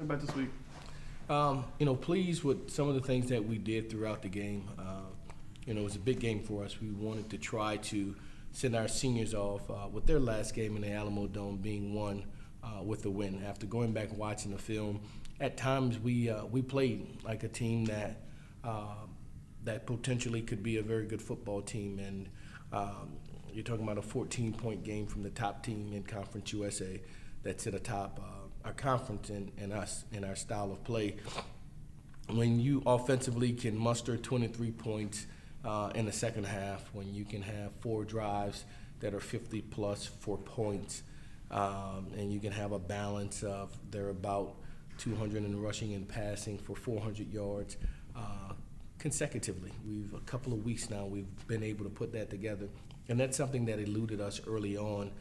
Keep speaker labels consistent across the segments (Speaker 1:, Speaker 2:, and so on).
Speaker 1: About this week.
Speaker 2: Pleased with some of the things that we did throughout the game. It was a big game for us. We wanted to try to send our seniors off with their last game in the Alamo Dome being won with a win. After going back and watching the film, at times we played like a team that potentially could be a very good football team. And you're talking about a 14-point game from the top team in Conference USA that's at the top our conference and us in our style of play. When you offensively can muster 23 points in the second half, when you can have 4 drives that are 50 plus 4 points, and you can have a balance of they're about 200 in rushing and passing for 400 yards consecutively. A couple of weeks now we've been able to put that together, and that's something that eluded us early on.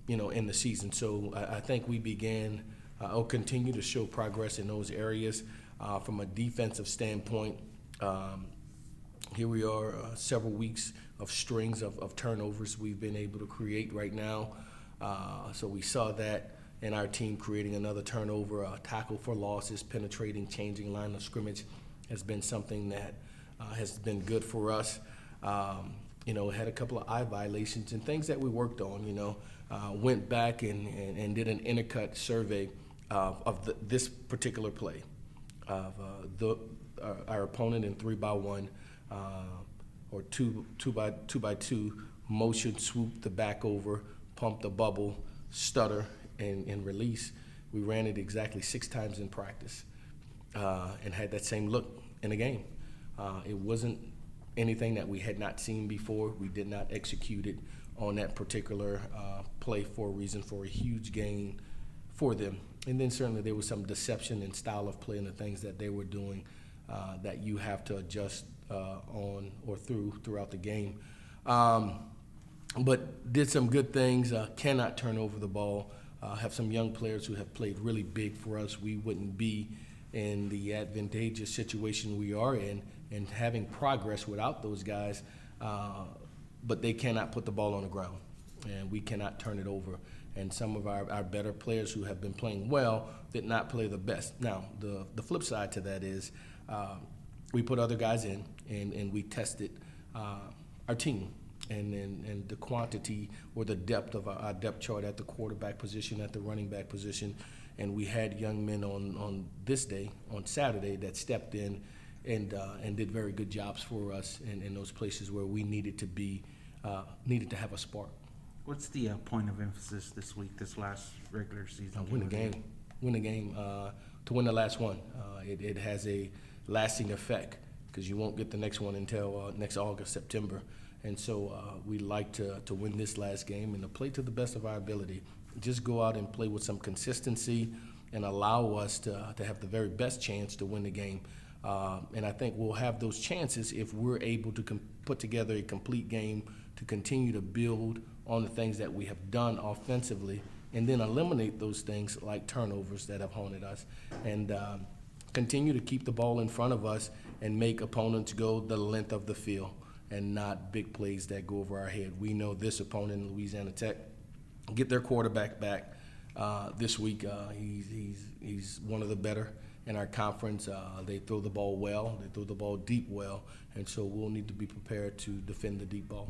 Speaker 2: In the season. So I think we began or continue to show progress in those areas. From a defensive standpoint, here we are several weeks of strings of turnovers we've been able to create right now. So we saw that in our team creating another turnover, tackle for losses, penetrating, changing line of scrimmage has been something that has been good for us. Had a couple of eye violations and things that we worked on. Went back and did an intercut survey of this particular play of our opponent in 3-by-1 or 2-by-2 motion swoop the back over, pump the bubble, stutter, and release. We ran it exactly 6 times in practice and had that same look in the game. It wasn't anything that we had not seen before. We did not execute it on that particular play for a reason, for a huge gain for them. And then certainly there was some deception in style of play and the things that they were doing that you have to adjust on or throughout the game. But did some good things, cannot turn over the ball, have some young players who have played really big for us. We wouldn't be in the advantageous situation we are in and having progress without those guys, but they cannot put the ball on the ground, and we cannot turn it over. And some of our better players who have been playing well did not play the best. Now, the flip side to that is we put other guys in, and we tested our team and the quantity or the depth of our depth chart at the quarterback position, at the running back position. And we had young men on this day, on Saturday, that stepped in and did very good jobs for us in those places where we needed to have a spark.
Speaker 3: What's the point of emphasis this week, this last regular season?
Speaker 2: Win the game. Win the game. To win the last one. It has a lasting effect because you won't get the next one until next August, September. And so we like to win this last game and to play to the best of our ability. Just go out and play with some consistency and allow us to have the very best chance to win the game. And I think we'll have those chances if we're able to put together a complete game to continue to build on the things that we have done offensively and then eliminate those things like turnovers that have haunted us and continue to keep the ball in front of us and make opponents go the length of the field and not big plays that go over our head. We know this opponent, Louisiana Tech, get their quarterback back this week. He's one of the better in our conference. They throw the ball well. They throw the ball deep well. And so we'll need to be prepared to defend the deep ball.